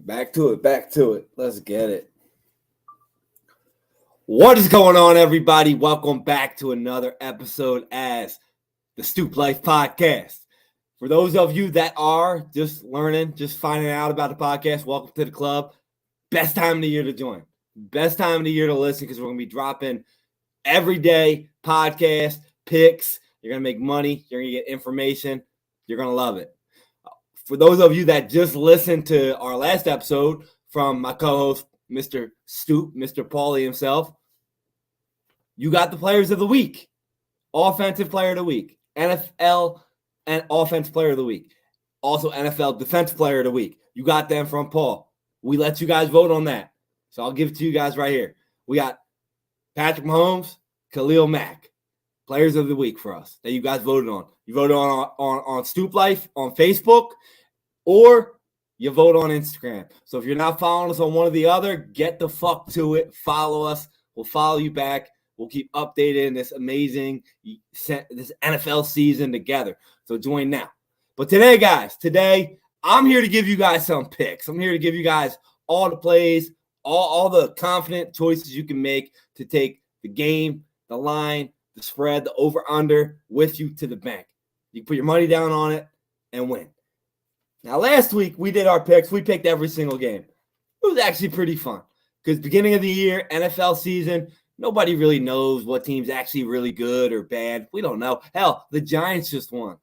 Back to it. Let's get it. What is going on, everybody? Welcome back to another episode as the Stoop Life Podcast. For those of you that are just learning, just finding out about the podcast, welcome to the club. Best time of the year to join. Best time of the year to listen because we're going to be dropping everyday podcast picks. You're going to make money. You're going to get information. You're going to love it. For those of you that just listened to our last episode from my co-host, Mr. Stoop, Mr. Paulie himself, you got the players of the week. Offensive player of the week. NFL and offensive player of the week. Also NFL defense player of the week. You got them from Paul. We let you guys vote on that. So I'll give it to you guys right here. We got Patrick Mahomes, Khalil Mack. Players of the week for us that you guys voted on. You voted on Stoop Life on Facebook, or you vote on Instagram. So if you're not following us on one or the other, get the fuck to it. Follow us. We'll follow you back. We'll keep updating this amazing this NFL season together. So join now. But today, guys, I'm here to give you guys some picks. I'm here to give you guys all the plays, all the confident choices you can make to take the game, the line, the spread, the over-under with you to the bank. You can put your money down on it and win. Now, last week, we did our picks. We picked every single game. It was actually pretty fun because beginning of the year, NFL season, nobody really knows what team's actually really good or bad. We don't know. Hell, the Giants just won.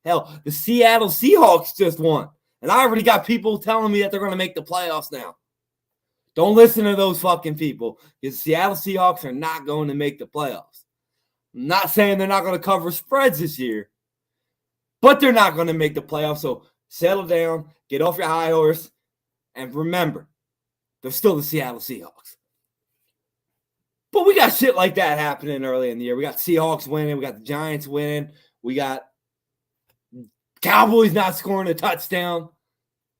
Hell, the Seattle Seahawks just won. And I already got people telling me that they're going to make the playoffs now. Don't listen to those fucking people because the Seattle Seahawks are not going to make the playoffs. I'm not saying they're not going to cover spreads this year, but they're not going to make the playoffs. So settle down, get off your high horse, and remember, they're still the Seattle Seahawks. But we got shit like that happening early in the year. We got Seahawks winning. We got the Giants winning. We got Cowboys not scoring a touchdown.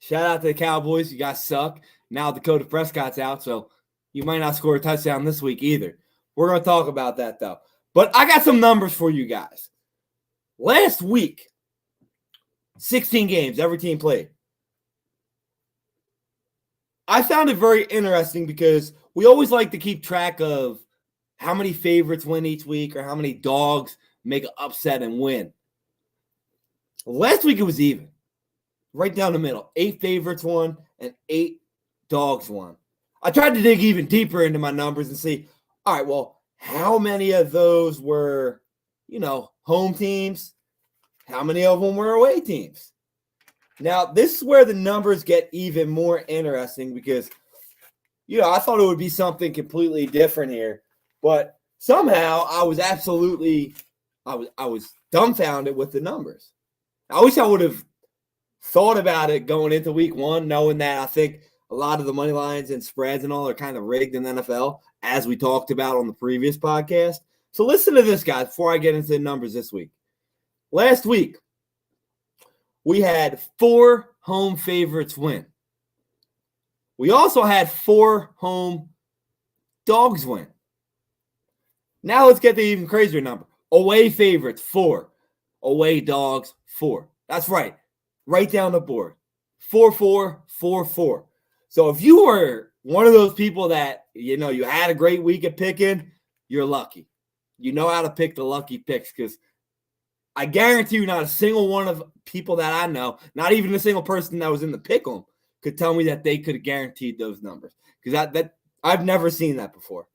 Shout out to the Cowboys. You guys suck. Now Dakota Prescott's out, so you might not score a touchdown this week either. We're going to talk about that, though. But I got some numbers for you guys. Last week, 16 games, every team played. I found it very interesting because we always like to keep track of how many favorites win each week or how many dogs make an upset and win. Last week, it was even. Right down the middle. 8 favorites won and 8 dogs won. I tried to dig even deeper into my numbers and see, all right, well, how many of those were, home teams? How many of them were away teams? Now, this is where the numbers get even more interesting because, I thought it would be something completely different here. But somehow I was dumbfounded with the numbers. I wish I would have thought about it going into week one, knowing that I think a lot of the money lines and spreads and all are kind of rigged in the NFL, as we talked about on the previous podcast. So listen to this, guys, before I get into the numbers this week. Last week, we had 4 home favorites win. We also had 4 home dogs win. Now let's get the even crazier number. Away favorites, 4. Away dogs, 4. That's right. Right down the board. 4-4, 4-4. So if you were one of those people that, you had a great week at picking, you're lucky. You know how to pick the lucky picks because I guarantee you not a single one of people that I know, not even a single person that was in the pick 'em, could tell me that they could have guaranteed those numbers because I've never seen that before.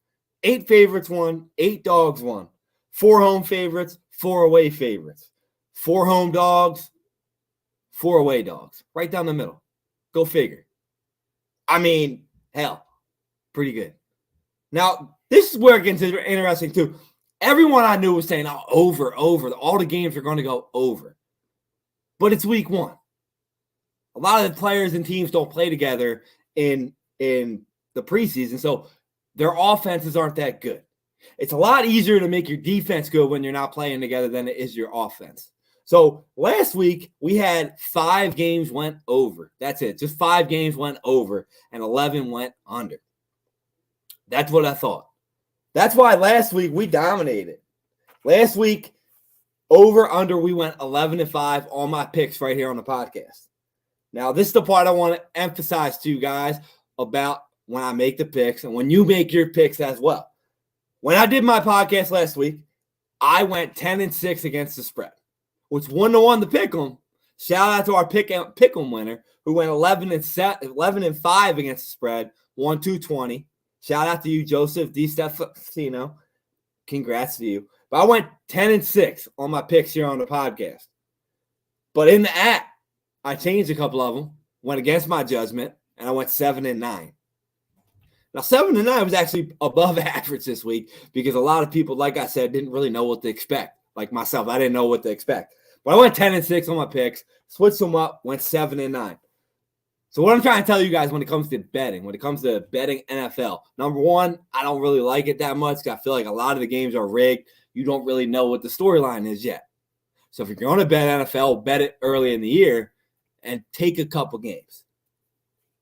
8 favorites won, 8 dogs won. 4 home favorites, 4 away favorites. 4 home dogs, 4 away dogs. Right down the middle. Go figure. I mean, hell, pretty good. Now, this is where it gets interesting, too. Everyone I knew was saying, over. All the games are going to go over. But it's week one. A lot of the players and teams don't play together in the preseason, so their offenses aren't that good. It's a lot easier to make your defense good when you're not playing together than it is your offense. So last week, we had 5 games went over. That's it. Just 5 games went over, and 11 went under. That's what I thought. That's why last week we dominated. Last week, over, under, we went 11-5 on my picks right here on the podcast. Now, this is the part I want to emphasize to you guys about when I make the picks and when you make your picks as well. When I did my podcast last week, I went 10-6 against the spread, which 1-1 to pick 'em. Shout out to our pick 'em winner who went 11-5 against the spread, won 220. Shout out to you, Joseph DiStefano. Congrats to you. But I went 10-6 on my picks here on the podcast. But in the app, I changed a couple of them, went against my judgment, and I went 7-9. Now, 7-9 was actually above average this week because a lot of people, like I said, didn't really know what to expect. Like myself, I didn't know what to expect. But I went 10-6 on my picks, switched them up, went 7-9. So what I'm trying to tell you guys when it comes to betting NFL, number one, I don't really like it that much because I feel like a lot of the games are rigged. You don't really know what the storyline is yet. So if you're going to bet NFL, bet it early in the year and take a couple games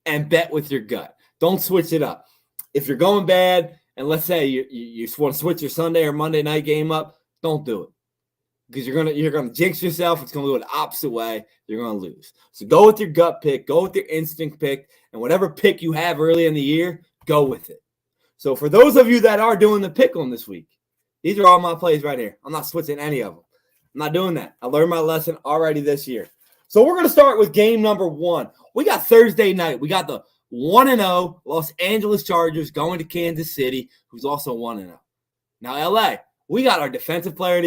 and bet with your gut. Don't switch it up. If you're going bad and let's say you want to switch your Sunday or Monday night game up, don't do it. Because you're gonna jinx yourself. It's gonna go the opposite way. You're gonna lose. So go with your gut pick, go with your instinct pick, and whatever pick you have early in the year, go with it. So for those of you that are doing the pick on this week, these are all my plays right here. I'm not switching any of them. I'm not doing that. I learned my lesson already this year. So we're gonna start with game number 1. We got Thursday night. We got the 1-0 Los Angeles Chargers going to Kansas City, who's also 1-0. Now LA. We got our defensive player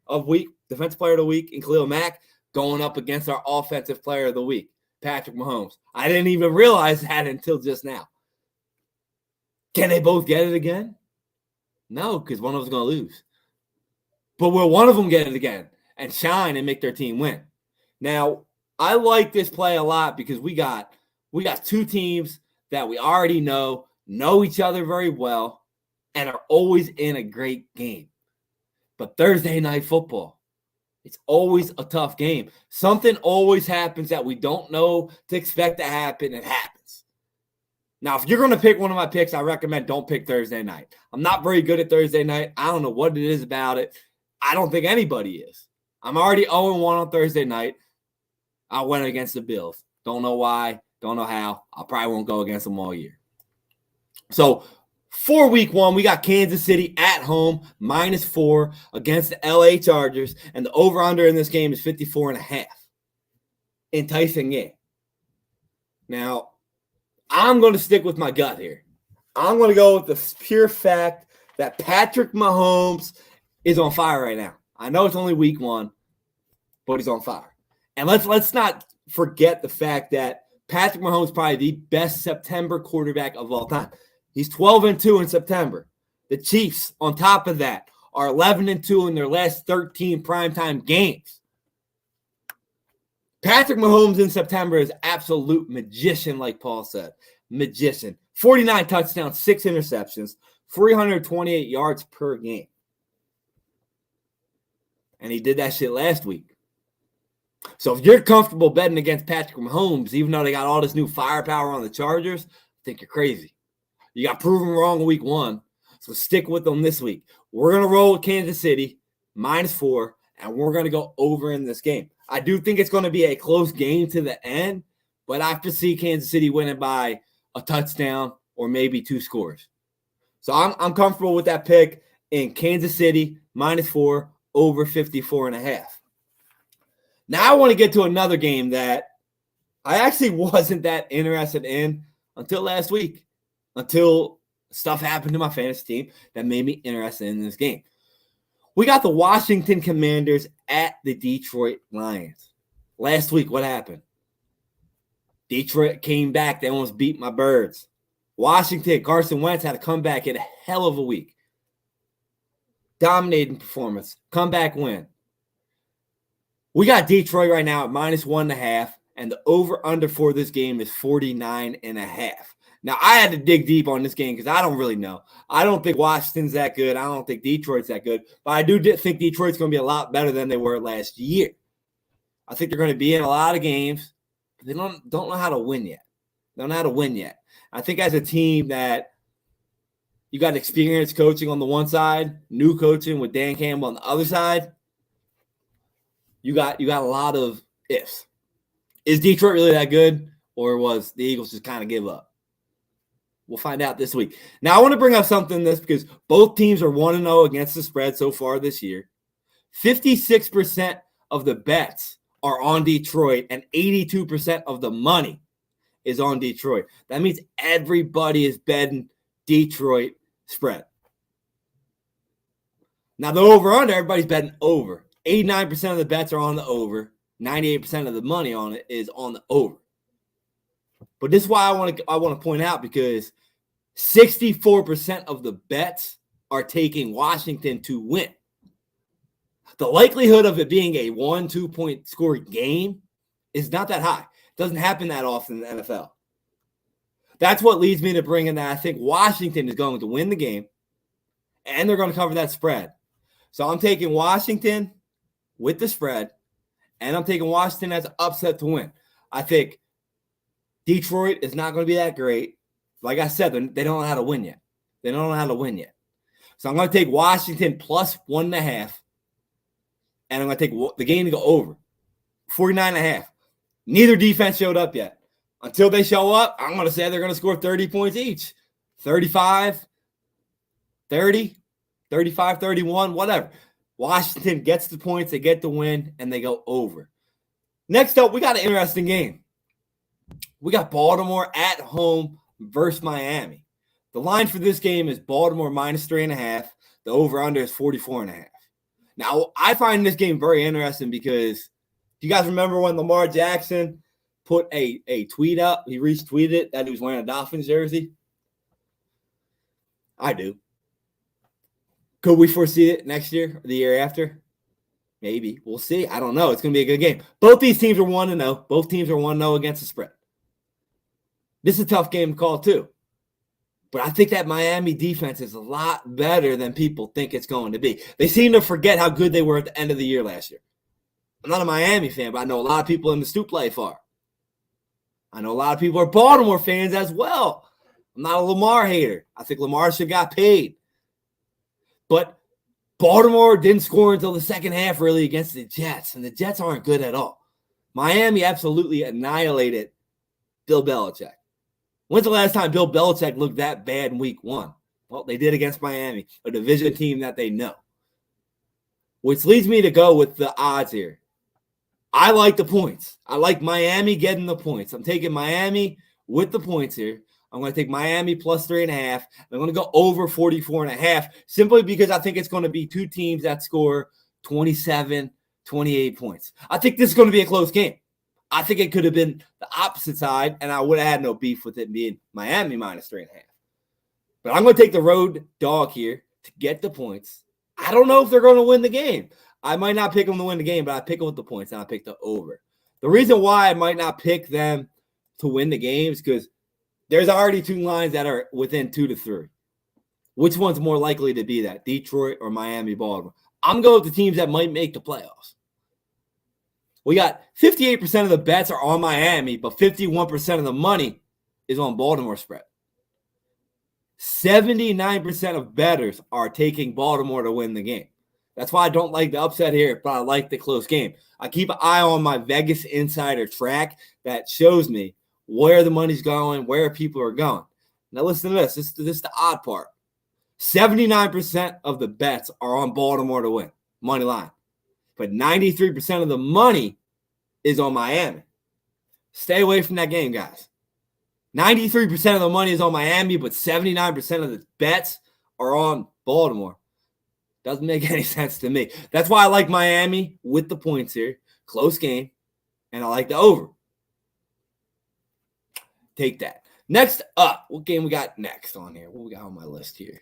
of the week in Khalil Mack going up against our offensive player of the week, Patrick Mahomes. I didn't even realize that until just now. Can they both get it again? No, because one of them's going to lose. But will one of them get it again and shine and make their team win? Now, I like this play a lot because we got two teams that we already know each other very well, and are always in a great game. But Thursday night football, it's always a tough game. Something always happens that we don't know to expect to happen. It happens. Now, if you're going to pick one of my picks, I recommend don't pick Thursday night. I'm not very good at Thursday night. I don't know what it is about it. I don't think anybody is. I'm already 0-1 on Thursday night. I went against the Bills. Don't know why. Don't know how. I probably won't go against them all year. So, for week 1, we got Kansas City at home, -4 against the LA Chargers, and the over-under in this game is 54.5. Enticing game. Now, I'm going to stick with my gut here. I'm going to go with the pure fact that Patrick Mahomes is on fire right now. I know it's only week 1, but he's on fire. And let's not forget the fact that Patrick Mahomes is probably the best September quarterback of all time. He's 12-2 in September. The Chiefs, on top of that, are 11-2 in their last 13 primetime games. Patrick Mahomes in September is absolute magician, like Paul said. Magician. 49 touchdowns, 6 interceptions, 328 yards per game. And he did that shit last week. So if you're comfortable betting against Patrick Mahomes, even though they got all this new firepower on the Chargers, I think you're crazy. You got proven wrong in week 1, so stick with them this week. We're going to roll with Kansas City, -4, and we're going to go over in this game. I do think it's going to be a close game to the end, but I foresee Kansas City winning by a touchdown or maybe 2 scores. So I'm comfortable with that pick in Kansas City, -4, over 54.5. Now I want to get to another game that I actually wasn't that interested in until last week. Until stuff happened to my fantasy team that made me interested in this game. We got the Washington Commanders at the Detroit Lions. Last week, what happened? Detroit came back. They almost beat my Birds. Washington, Carson Wentz had to come back in a hell of a week. Dominating performance. Comeback win. We got Detroit right now at -1.5, and the over-under for this game is 49.5. Now, I had to dig deep on this game because I don't really know. I don't think Washington's that good. I don't think Detroit's that good. But I do think Detroit's going to be a lot better than they were last year. I think they're going to be in a lot of games. But they don't know how to win yet. They don't know how to win yet. I think as a team that you got experienced coaching on the one side, new coaching with Dan Campbell on the other side, you got a lot of ifs. Is Detroit really that good, or was the Eagles just kind of give up? We'll find out this week. Now, I want to bring up something in this because both teams are 1-0 against the spread so far this year. 56% of the bets are on Detroit, and 82% of the money is on Detroit. That means everybody is betting Detroit spread. Now, the over-under, everybody's betting over. 89% of the bets are on the over. 98% of the money on it is on the over. But this is why I want to point out, because 64% of the bets are taking Washington to win. The likelihood of it being a 1-2 point score game is not that high. It doesn't happen that often in the NFL. That's what leads me to bring in that I think Washington is going to win the game, and they're going to cover that spread. So I'm taking Washington with the spread, and I'm taking Washington as an upset to win. I think Detroit is not going to be that great. Like I said, they don't know how to win yet. So I'm going to take Washington plus 1.5. And I'm going to take the game to go over. 49.5. Neither defense showed up yet. Until they show up, I'm going to say they're going to score 30 points each. 35, 30, 35, 31, whatever. Washington gets the points, they get the win, and they go over. Next up, we got an interesting game. We got Baltimore at home versus Miami. The line for this game is Baltimore minus 3.5. The over-under is 44.5. Now, I find this game very interesting because do you guys remember when Lamar Jackson put a tweet up? He retweeted it that he was wearing a Dolphins jersey. I do. Could we foresee it next year or the year after? Maybe. We'll see. I don't know. It's going to be a good game. Both these teams are 1-0. Both teams are 1-0 against the spread. This is a tough game to call too. But I think that Miami defense is a lot better than people think it's going to be. They seem to forget how good they were at the end of the year last year. I'm not a Miami fan, but I know a lot of people in the Stoop Life are. I know a lot of people are Baltimore fans as well. I'm not a Lamar hater. I think Lamar should have got paid. But Baltimore didn't score until the second half, really, against the Jets, and the Jets aren't good at all. Miami absolutely annihilated Bill Belichick. When's the last time Bill Belichick looked that bad in week 1? Well, they did against Miami, a division team that they know. Which leads me to go with the odds here. I like the points. I like Miami getting the points. I'm taking Miami with the points here. I'm going to take Miami plus 3.5. I'm going to go over 44.5 simply because I think it's going to be two teams that score 27, 28 points. I think this is going to be a close game. I think it could have been the opposite side, and I would have had no beef with it being Miami minus 3.5. But I'm going to take the road dog here to get the points. I don't know if they're going to win the game. I might not pick them to win the game, but I pick them with the points, and I pick the over. The reason why I might not pick them to win the game is because there's already two lines that are within 2 to 3. Which one's more likely to be that, Detroit or Miami, Baltimore? I'm going with the teams that might make the playoffs. We got 58% of the bets are on Miami, but 51% of the money is on Baltimore spread. 79% of bettors are taking Baltimore to win the game. That's why I don't like the upset here, but I like the close game. I keep an eye on my Vegas Insider track that shows me where the money's going, where people are going. Now listen to this. This is the odd part. 79% of the bets are on Baltimore to win, money line. But 93% of the money is on Miami. Stay away from that game, guys. 93% of the money is on Miami, but 79% of the bets are on Baltimore. Doesn't make any sense to me. That's why I like Miami with the points here. Close game. And I like the over. Take that. Next up, what game we got next on here? What we got on my list here?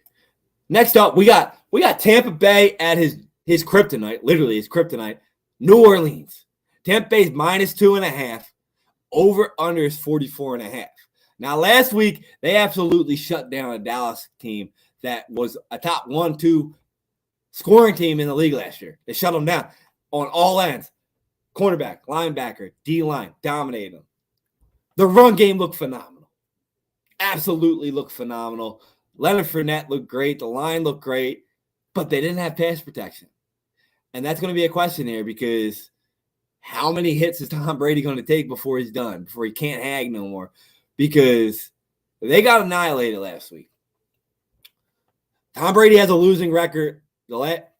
Next up, we got Tampa Bay at his kryptonite, literally his kryptonite, New Orleans. Tampa Bay's minus 2.5. Over under is 44.5. Now, last week, they absolutely shut down a Dallas team that was a top 1-2 scoring team in the league last year. They shut them down on all ends. Cornerback, linebacker, D-line, dominated them. The run game looked phenomenal. Absolutely looked phenomenal. Leonard Fournette looked great. The line looked great. But they didn't have pass protection. And that's going to be a question here because how many hits is Tom Brady going to take before he's done, before he can't hang no more? Because they got annihilated last week. Tom Brady has a losing record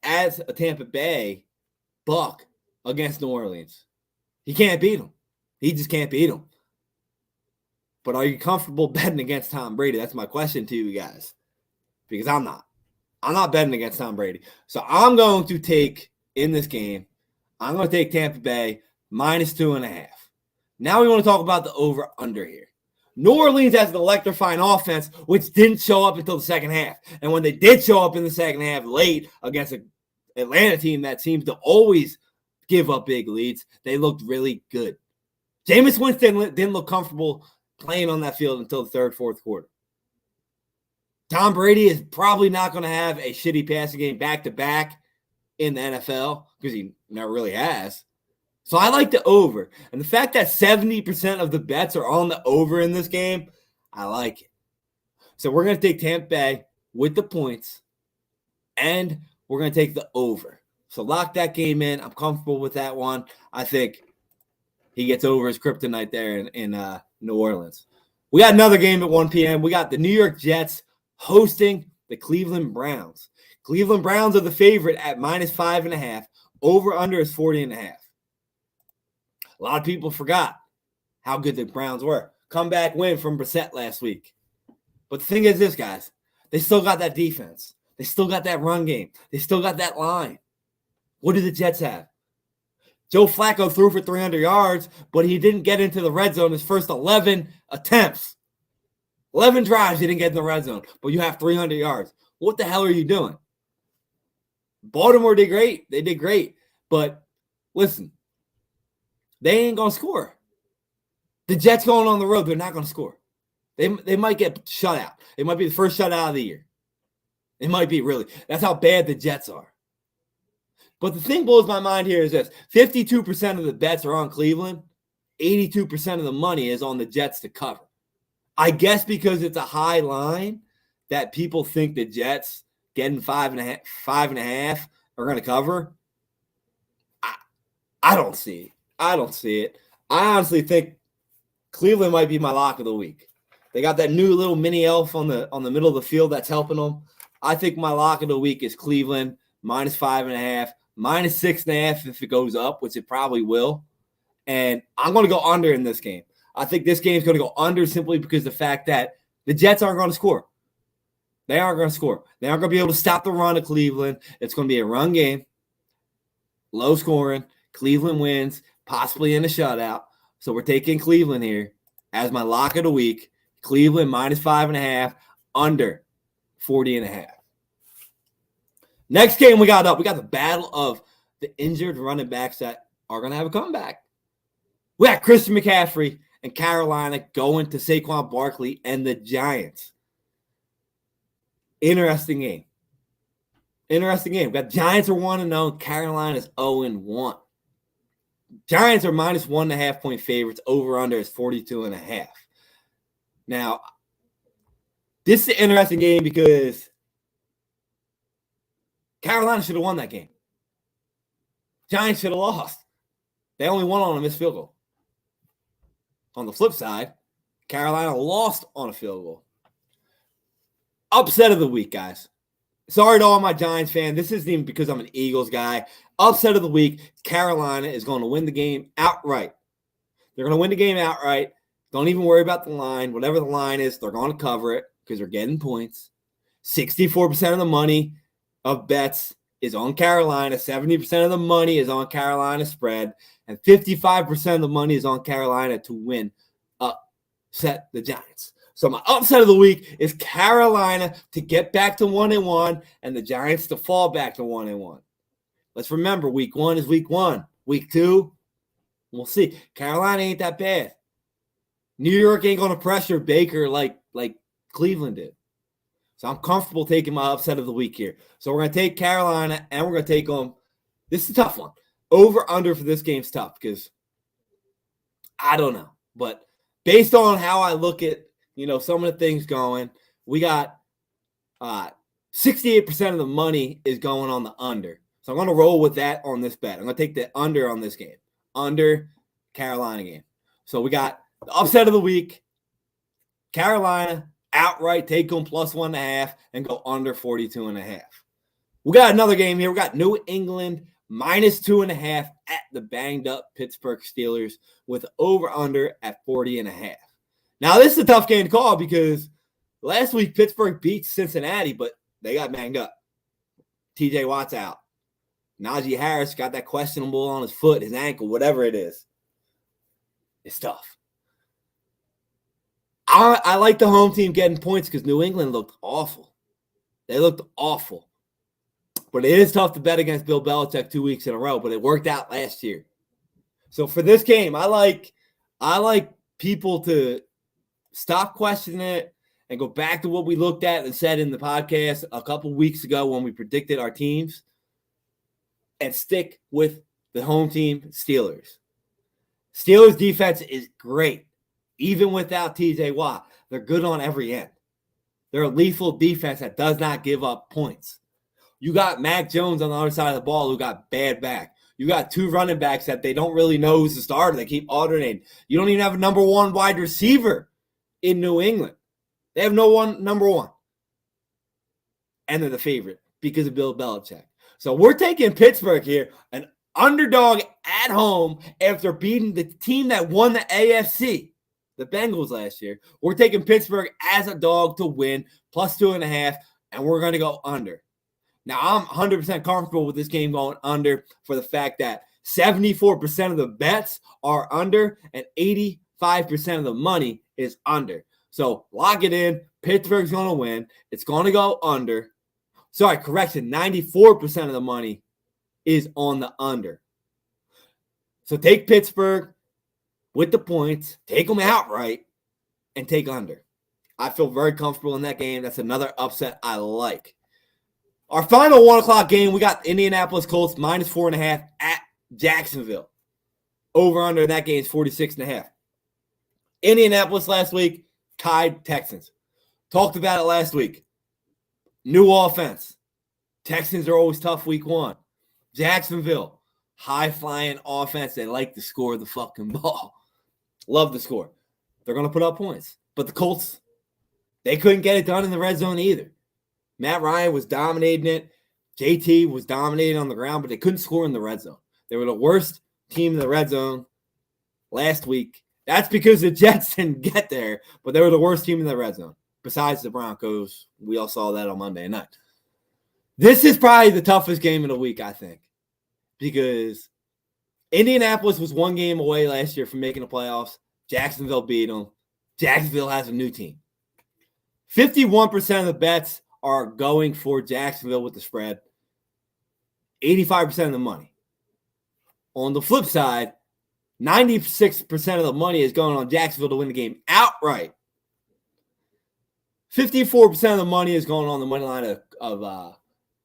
as a Tampa Bay Buck against New Orleans. He can't beat him. He just can't beat him. But are you comfortable betting against Tom Brady? That's my question to you guys. Because I'm not. I'm not betting against Tom Brady. So I'm going to take, in this game, I'm going to take Tampa Bay -2.5. Now we want to talk about the over-under here. New Orleans has an electrifying offense, which didn't show up until the second half. And when they did show up in the second half late against an Atlanta team that seems to always give up big leads, they looked really good. Jameis Winston didn't look comfortable playing on that field until the third, fourth quarter. Tom Brady is probably not going to have a shitty passing game back-to-back in the NFL because he never really has. So I like the over. And the fact that 70% of the bets are on the over in this game, I like it. So we're going to take Tampa Bay with the points, and we're going to take the over. So lock that game in. I'm comfortable with that one. I think he gets over his kryptonite there in New Orleans. We got another game at 1 p.m. We got the New York Jets hosting the Cleveland Browns. Cleveland Browns are the favorite at -5.5. Over-under is 40.5. A lot of people forgot how good the Browns were. Comeback win from Brissett last week. But the thing is this, guys. They still got that defense. They still got that run game. They still got that line. What do the Jets have? Joe Flacco threw for 300 yards, but he didn't get into the red zone his first 11 attempts. 11 drives, he didn't get in the red zone, but you have 300 yards. What the hell are you doing? Baltimore did great. They did great. But listen, they ain't going to score. The Jets going on the road, they're not going to score. They might get shut out. It might be the first shutout of the year. It might be, really. That's how bad the Jets are. But the thing blows my mind here is this. 52% of the bets are on Cleveland. 82% of the money is on the Jets to cover. I guess because it's a high line that people think the Jets getting 5.5 are going to cover. I don't see it. I honestly think Cleveland might be my lock of the week. They got that new little mini elf on the middle of the field that's helping them. I think my lock of the week is Cleveland -5.5, -6.5 if it goes up, which it probably will. And I'm going to go under in this game. I think this game is going to go under simply because of the fact that the Jets aren't going to score. They aren't going to score. They aren't going to be able to stop the run of Cleveland. It's going to be a run game, low scoring. Cleveland wins, possibly in a shutout. So we're taking Cleveland here as my lock of the week. Cleveland -5.5, under 40.5. Next game we got the battle of the injured running backs that are going to have a comeback. We got Christian McCaffrey and Carolina going to Saquon Barkley and the Giants. Interesting game. We got Giants are 1-0. Carolina's 0-1. Giants are -1.5 point favorites. Over-under is 42.5. Now, this is an interesting game because Carolina should have won that game. Giants should have lost. They only won on a missed field goal. On the flip side, Carolina lost on a field goal. Upset of the week, guys. Sorry to all my Giants fans. This isn't even because I'm an Eagles guy. Upset of the week, Carolina is going to win the game outright. They're going to win the game outright. Don't even worry about the line. Whatever the line is, they're going to cover it because they're getting points. 64% of the money of bets is on Carolina. 70% of the money is on Carolina spread. And 55% of the money is on Carolina to win, upset the Giants. So my upset of the week is Carolina to get back to 1-1 and the Giants to fall back to 1-1. Let's remember, week 1 is week 1. Week 2, we'll see. Carolina ain't that bad. New York ain't going to pressure Baker like Cleveland did. So I'm comfortable taking my upset of the week here. So we're going to take Carolina, and we're going to take them. This is a tough one. Over-under for this game's tough because I don't know. But based on how I look at, some of the things going, we got 68% of the money is going on the under. So I'm going to roll with that on this bet. I'm going to take the under on this game. under Carolina game. So we got the upset of the week. Carolina outright take them plus 1.5 and go under 42.5. We got another game here. We got New England minus 2.5 at the banged up Pittsburgh Steelers with over under at 40.5. Now, this is a tough game to call because last week Pittsburgh beat Cincinnati, but they got banged up. TJ Watt's out. Najee Harris got that questionable on his foot, his ankle, whatever it is. It's tough. I like the home team getting points because New England looked awful. They looked awful. But it is tough to bet against Bill Belichick 2 weeks in a row, but it worked out last year. So for this game, I like people to stop questioning it and go back to what we looked at and said in the podcast a couple weeks ago when we predicted our teams and stick with the home team, Steelers. Steelers defense is great, even without TJ Watt. They're good on every end. They're a lethal defense that does not give up points. You got Mac Jones on the other side of the ball who got bad back. You got two running backs that they don't really know who's the starter. They keep alternating. You don't even have a number one wide receiver in New England. They have number one. And they're the favorite because of Bill Belichick. So we're taking Pittsburgh here, an underdog at home after beating the team that won the AFC, the Bengals last year. We're taking Pittsburgh as a dog to win, plus 2.5, and we're going to go under. Now, I'm 100% comfortable with this game going under for the fact that 74% of the bets are under and 85% of the money is under. So lock it in. Pittsburgh's going to win. It's going to go under. Sorry, correction. 94% of the money is on the under. So take Pittsburgh with the points, take them outright, and take under. I feel very comfortable in that game. That's another upset I like. Our final 1 o'clock game, we got Indianapolis Colts minus 4.5 at Jacksonville. Over under in that game is 46.5. Indianapolis last week tied Texans. Talked about it last week. New offense. Texans are always tough week 1. Jacksonville, high-flying offense. They like to score the fucking ball. Love to score. They're going to put up points. But the Colts, they couldn't get it done in the red zone either. Matt Ryan was dominating it. JT was dominating on the ground, but they couldn't score in the red zone. They were the worst team in the red zone last week. That's because the Jets didn't get there, but they were the worst team in the red zone. Besides the Broncos, we all saw that on Monday night. This is probably the toughest game of the week, I think, because Indianapolis was 1 game away last year from making the playoffs. Jacksonville beat them. Jacksonville has a new team. 51% of the bets are going for Jacksonville with the spread. 85% of the money. On the flip side, 96% of the money is going on Jacksonville to win the game outright. 54% of the money is going on the money line of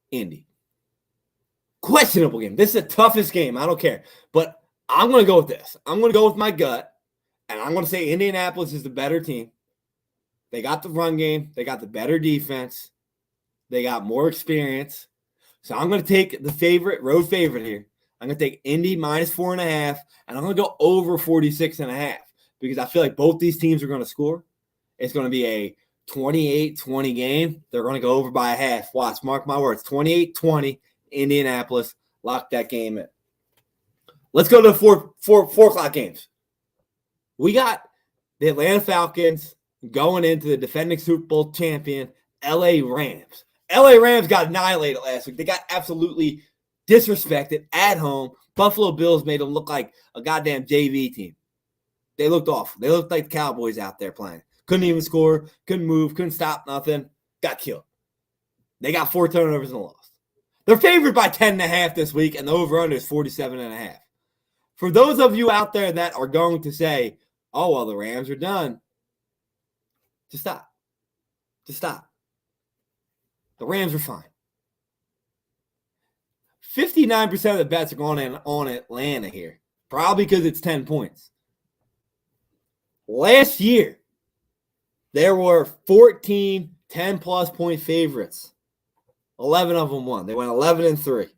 Indy. Questionable game. This is the toughest game. I don't care. But I'm going to go with this. I'm going to go with my gut, and I'm going to say Indianapolis is the better team. They got the run game. They got the better defense. They got more experience. So I'm going to take the road favorite here. I'm going to take Indy minus 4.5, and I'm going to go over 46.5 because I feel like both these teams are going to score. It's going to be a 28-20 game. They're going to go over by a half. Watch, mark my words. 28-20, Indianapolis. Lock that game in. Let's go to the 4 o'clock games. We got the Atlanta Falcons going into the defending Super Bowl champion, LA Rams. LA Rams got annihilated last week. They got absolutely disrespected at home. Buffalo Bills made them look like a goddamn JV team. They looked awful. They looked like the Cowboys out there playing. Couldn't even score, couldn't move, couldn't stop nothing. Got killed. They got 4 turnovers and lost. They're favored by 10.5 this week, and the over-under is 47.5. For those of you out there that are going to say, oh, well, the Rams are done, just stop. Just stop. The Rams are fine. 59% of the bets are going on Atlanta here, probably because it's 10 points. Last year, there were 14 10-plus point favorites. 11 of them won. They went 11-3.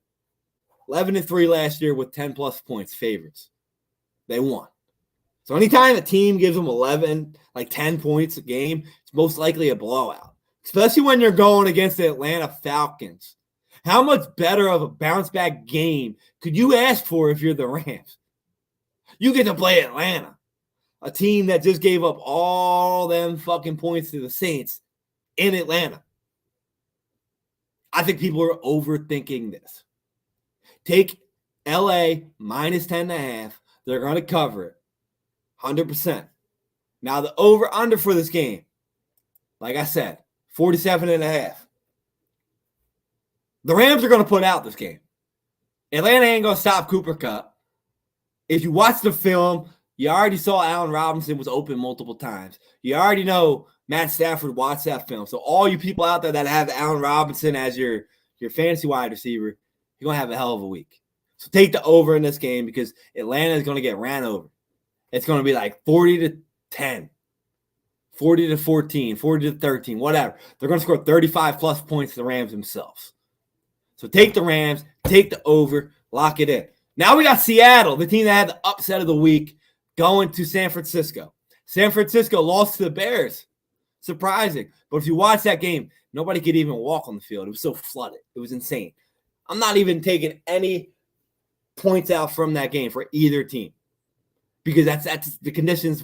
11-3 last year with 10-plus points favorites. They won. So anytime a team gives them 11, like 10 points a game, it's most likely a blowout, especially when you're going against the Atlanta Falcons. How much better of a bounce-back game could you ask for if you're the Rams? You get to play Atlanta, a team that just gave up all them fucking points to the Saints in Atlanta. I think people are overthinking this. Take LA minus 10.5. They're going to cover it. 100%. Now, the over-under for this game, like I said, 47.5. The Rams are going to put out this game. Atlanta ain't going to stop Cooper Kupp. If you watch the film, you already saw Allen Robinson was open multiple times. You already know Matt Stafford watched that film. So all you people out there that have Allen Robinson as your fantasy wide receiver, you're going to have a hell of a week. So take the over in this game because Atlanta is going to get ran over. It's going to be like 40-10, 40-14, 40-13, whatever. They're going to score 35-plus points to the Rams themselves. So take the Rams, take the over, lock it in. Now we got Seattle, the team that had the upset of the week, going to San Francisco. San Francisco lost to the Bears. Surprising. But if you watch that game, nobody could even walk on the field. It was so flooded. It was insane. I'm not even taking any points out from that game for either team because that's the conditions.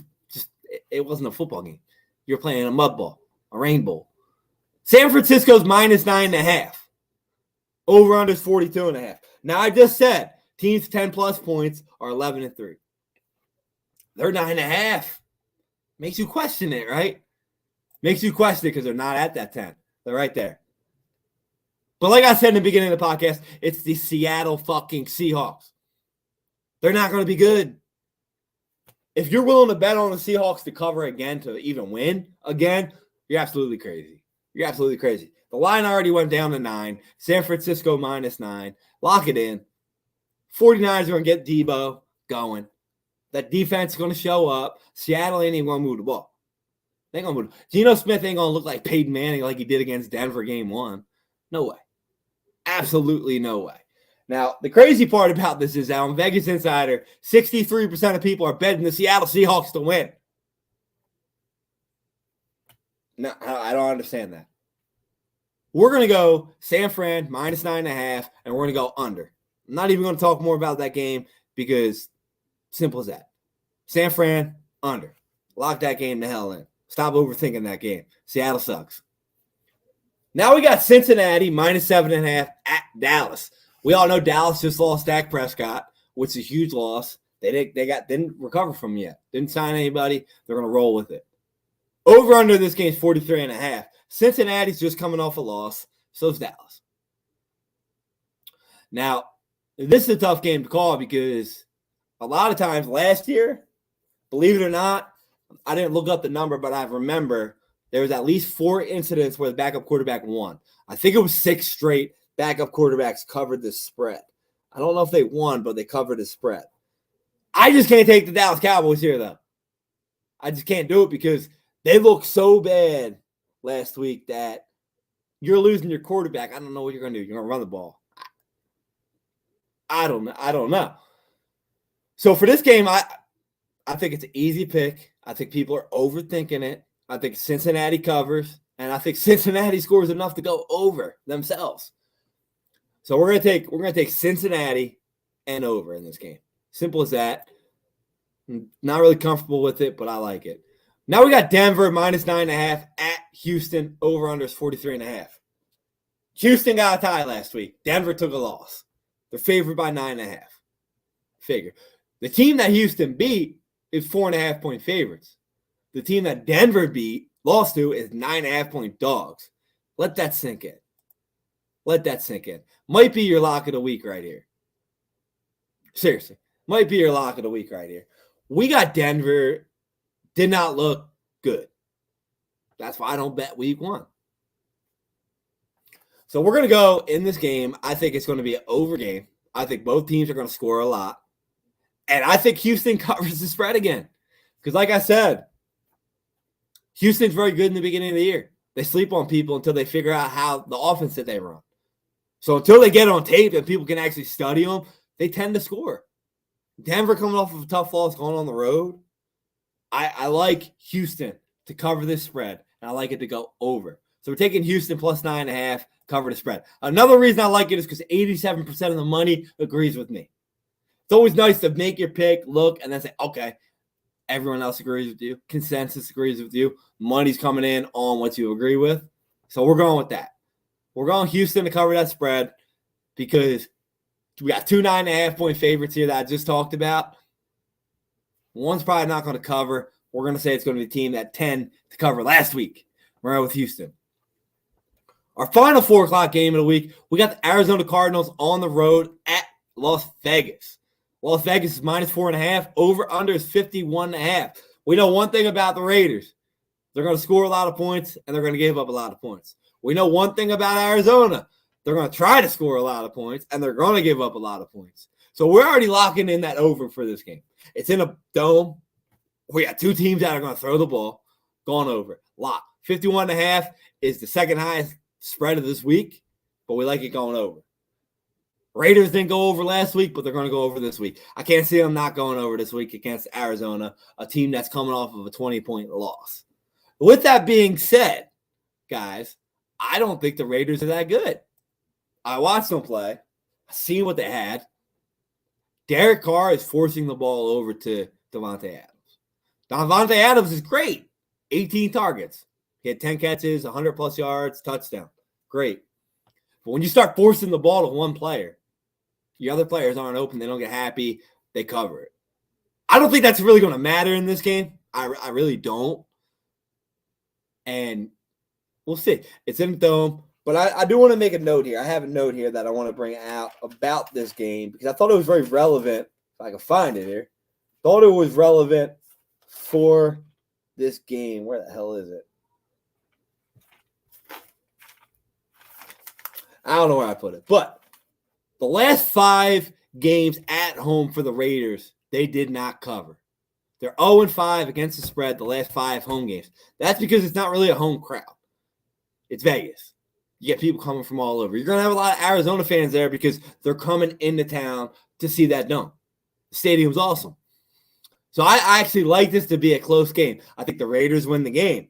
It wasn't a football game. You're playing a mud ball, a rain bowl. San Francisco's minus 9.5. Over under is 42.5. Now I just said teams 10-plus points are 11-3. They're 9.5. Makes you question it, right? Makes you question it because they're not at that 10. They're right there. But like I said in the beginning of the podcast, it's the Seattle fucking Seahawks. They're not going to be good. If you're willing to bet on the Seahawks to cover again, to even win again, you're absolutely crazy. You're absolutely crazy. The line already went down to 9. San Francisco minus 9. Lock it in. 49ers are going to get Debo going. That defense is going to show up. Seattle ain't even going to move the ball. They ain't going to move. Geno Smith ain't going to look like Peyton Manning like he did against Denver game 1. No way. Absolutely no way. Now, the crazy part about this is that on Vegas Insider, 63% of people are betting the Seattle Seahawks to win. No, I don't understand that. We're going to go San Fran minus 9.5, and we're going to go under. I'm not even going to talk more about that game because simple as that. San Fran, under. Lock that game the hell in. Stop overthinking that game. Seattle sucks. Now we got Cincinnati minus 7.5 at Dallas. We all know Dallas just lost Dak Prescott, which is a huge loss. They didn't recover from yet. Didn't sign anybody. They're going to roll with it. Over under this game is 43.5. Cincinnati's just coming off a loss. So is Dallas. Now, this is a tough game to call because a lot of times last year, believe it or not, I didn't look up the number, but I remember there was at least 4 incidents where the backup quarterback won. I think it was 6 straight backup quarterbacks covered the spread. I don't know if they won, but they covered the spread. I just can't take the Dallas Cowboys here, though. I just can't do it because they look so bad last week that you're losing your quarterback. I don't know what you're going to do. You're going to run the ball. I don't know. So for this game, I think it's an easy pick. I think people are overthinking it. I think Cincinnati covers, and I think Cincinnati scores enough to go over themselves. So we're gonna take Cincinnati and over in this game. Simple as that. Not really comfortable with it, but I like it. Now we got Denver minus 9.5 at Houston. Over under is 43.5. Houston got a tie last week. Denver took a loss. They're favored by 9.5. Figure. The team that Houston beat is 4.5-point favorites. The team that Denver lost to is 9.5-point dogs. Let that sink in. Let that sink in. Might be your lock of the week right here. Seriously. Might be your lock of the week right here. We got Denver. Did not look good. That's why I don't bet week 1. So we're going to go in this game. I think it's going to be an over game. I think both teams are going to score a lot. And I think Houston covers the spread again. Because like I said, Houston's very good in the beginning of the year. They sleep on people until they figure out how the offense that they run. So until they get on tape and people can actually study them, they tend to score. Denver coming off of a tough loss going on the road. I like Houston to cover this spread, and I like it to go over. So we're taking Houston plus 9.5, cover the spread. Another reason I like it is because 87% of the money agrees with me. It's always nice to make your pick, look, and then say, okay, everyone else agrees with you. Consensus agrees with you. Money's coming in on what you agree with. So we're going with that. We're going Houston to cover that spread because we got 2 9.5-point favorites here that I just talked about. One's probably not going to cover. We're going to say it's going to be the team that 10 to cover last week. We're out with Houston. Our final 4 o'clock game of the week, we got the Arizona Cardinals on the road at Las Vegas. Las Vegas is minus 4.5. Over under is 51.5. We know one thing about the Raiders. They're going to score a lot of points, and they're going to give up a lot of points. We know one thing about Arizona. They're going to try to score a lot of points, and they're going to give up a lot of points. So we're already locking in that over for this game. It's in a dome. We got 2 teams that are going to throw the ball. Going over. Lock. 51.5 is the second highest spread of this week, but we like it going over. Raiders didn't go over last week, but they're going to go over this week. I can't see them not going over this week against Arizona, a team that's coming off of a 20-point loss. With that being said, guys, I don't think the Raiders are that good. I watched them play. I seen what they had. Derek Carr is forcing the ball over to Davante Adams. Davante Adams is great. 18 targets. He had 10 catches, 100-plus yards, touchdown. Great. But when you start forcing the ball to one player, your other players aren't open. They don't get happy. They cover it. I don't think that's really going to matter in this game. I really don't. And we'll see. It's in the dome. But I do want to make a note here. I have a note here that I want to bring out about this game because I thought it was very relevant. If I can find it here. Thought it was relevant for this game. Where the hell is it? I don't know where I put it. But the last 5 games at home for the Raiders, they did not cover. They're 0-5 against the spread the last 5 home games. That's because it's not really a home crowd. It's Vegas. You get people coming from all over. You're going to have a lot of Arizona fans there because they're coming into town to see that dome. The stadium's awesome. So I actually like this to be a close game. I think the Raiders win the game.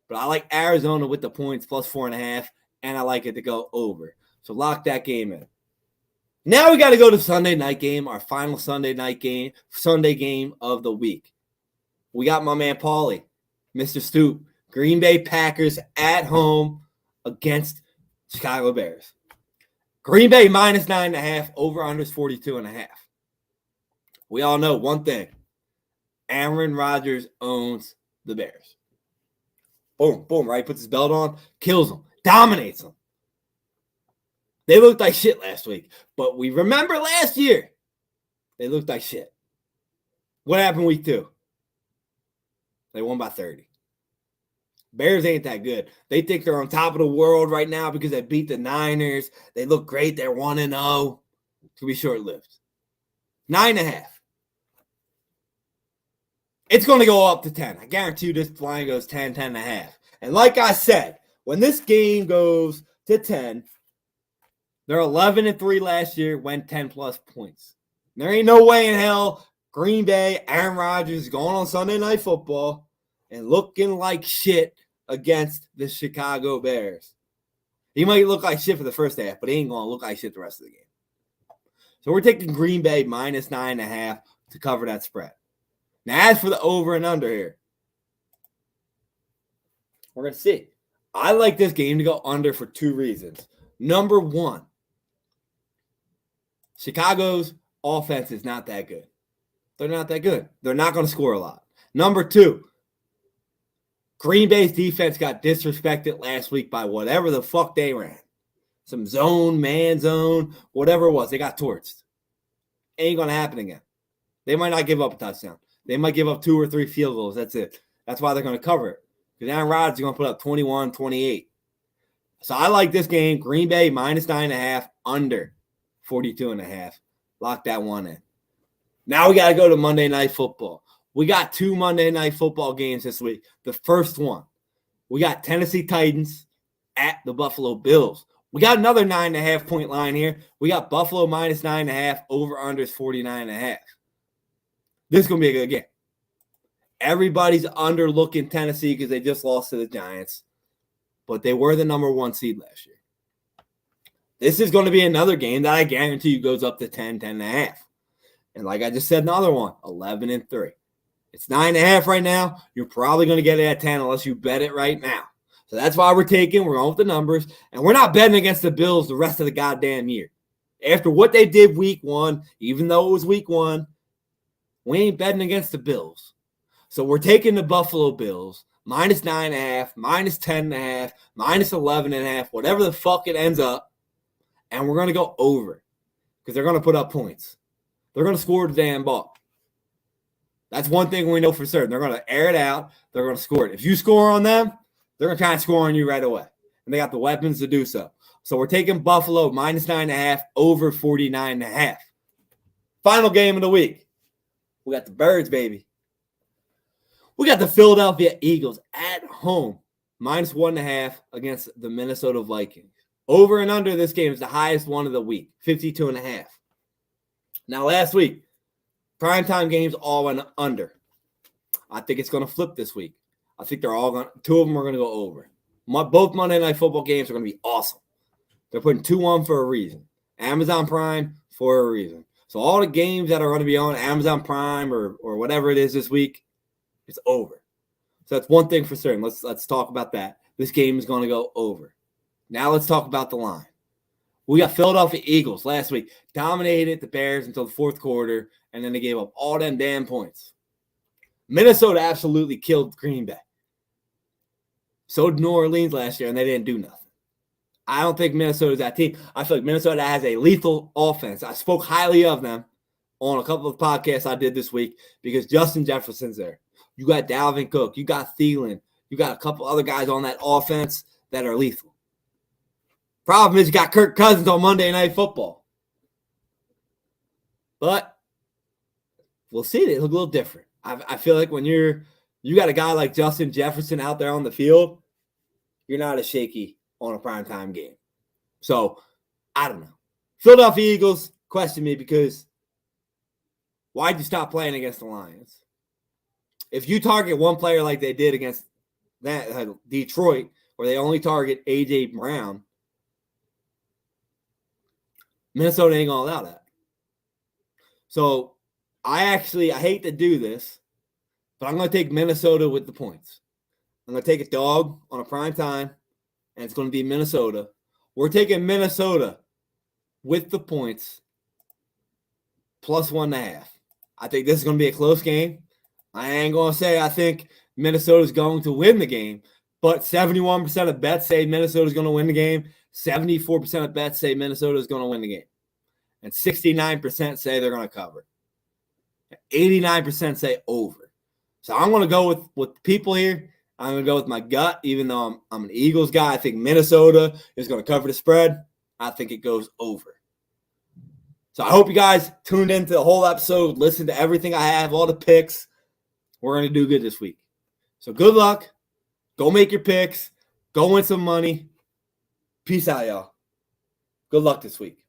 But I like Arizona with the points plus 4.5, and I like it to go over. So lock that game in. Now we got to go to Sunday night game, our final Sunday game of the week. We got my man Paulie, Mr. Stoop, Green Bay Packers at home against Chicago Bears. Green Bay minus 9.5, over under is 42.5. We all know one thing. Aaron Rodgers owns the Bears. Boom, boom, right? Puts his belt on, kills them, dominates them. They looked like shit last week. But we remember last year, they looked like shit. What happened week 2? They won by 30. Bears ain't that good. They think they're on top of the world right now because they beat the Niners. They look great. They're 1-0. To be short-lived. 9.5. It's going to go up to 10. I guarantee you this line goes 10, 10.5. And like I said, when this game goes to 10, they're 11-3 last year, went 10-plus points. There ain't no way in hell Green Bay, Aaron Rodgers going on Sunday Night Football and looking like shit against the Chicago Bears. He might look like shit for the first half, but he ain't going to look like shit the rest of the game. So we're taking Green Bay minus 9.5 to cover that spread. Now, as for the over and under here, we're going to see. I like this game to go under for 2 reasons. Number 1, Chicago's offense is not that good. They're not that good. They're not going to score a lot. Number 2, Green Bay's defense got disrespected last week by whatever the fuck they ran. Some zone, man zone, whatever it was. They got torched. Ain't going to happen again. They might not give up a touchdown. They might give up 2 or 3 field goals. That's it. That's why they're going to cover it. Because Aaron Rodgers is going to put up 21, 28. So I like this game. Green Bay minus 9.5, under 42.5. Lock that one in. Now we got to go to Monday Night Football. We got 2 Monday Night Football games this week. The first one, we got Tennessee Titans at the Buffalo Bills. We got another 9.5-point line here. We got Buffalo minus 9.5, over under is 49.5. This is going to be a good game. Everybody's underlooking Tennessee because they just lost to the Giants, but they were the number 1 seed last year. This is going to be another game that I guarantee you goes up to 10, 10.5. And like I just said, another one, 11-3. It's 9.5 right now. You're probably going to get it at 10 unless you bet it right now. So that's why we're going with the numbers. And we're not betting against the Bills the rest of the goddamn year. After what they did week 1, even though it was week 1, we ain't betting against the Bills. So we're taking the Buffalo Bills, minus 9.5, minus 10.5, minus 11.5, whatever the fuck it ends up. And we're going to go over because they're going to put up points. They're going to score the damn ball. That's one thing we know for certain. They're going to air it out. They're going to score it. If you score on them, they're going to try and score on you right away. And they got the weapons to do so. So we're taking Buffalo minus 9.5 over 49.5. Final game of the week. We got the Birds, baby. We got the Philadelphia Eagles at home, minus 1.5 against the Minnesota Vikings. Over and under this game is the highest one of the week, 52.5. Now, last week, primetime games all went under. I think it's going to flip this week. I think they're all going to, 2 of them are going to go over. Both Monday Night Football games are going to be awesome. They're putting 2 on for a reason. Amazon Prime for a reason. So all the games that are going to be on Amazon Prime or whatever it is this week, it's over. So that's one thing for certain. Let's talk about that. This game is going to go over. Now let's talk about the line. We got Philadelphia Eagles last week. Dominated the Bears until the 4th quarter, and then they gave up all them damn points. Minnesota absolutely killed Green Bay. So did New Orleans last year, and they didn't do nothing. I don't think Minnesota's that team. I feel like Minnesota has a lethal offense. I spoke highly of them on a couple of podcasts I did this week because Justin Jefferson's there. You got Dalvin Cook. You got Thielen. You got a couple other guys on that offense that are lethal. Problem is you got Kirk Cousins on Monday Night Football. But we'll see. They look a little different. I feel like when you got a guy like Justin Jefferson out there on the field, you're not as shaky on a primetime game. So, I don't know. Philadelphia Eagles question me because why'd you stop playing against the Lions? If you target one player like they did against that Detroit, where they only target A.J. Brown, Minnesota ain't going to allow that. So, I hate to do this, but I'm going to take Minnesota with the points. I'm going to take a dog on a prime time, and it's going to be Minnesota. We're taking Minnesota with the points, plus 1.5. I think this is going to be a close game. I ain't going to say I think Minnesota's going to win the game, but 71% of bets say Minnesota's going to win the game. 74% of bets say Minnesota's going to win the game. And 69% say they're going to cover. 89% say over. So I'm going to go with people here. I'm going to go with my gut, even though I'm an Eagles guy. I think Minnesota is going to cover the spread. I think it goes over. So I hope you guys tuned into the whole episode, listened to everything I have, all the picks. We're going to do good this week. So good luck. Go make your picks. Go win some money. Peace out, y'all. Good luck this week.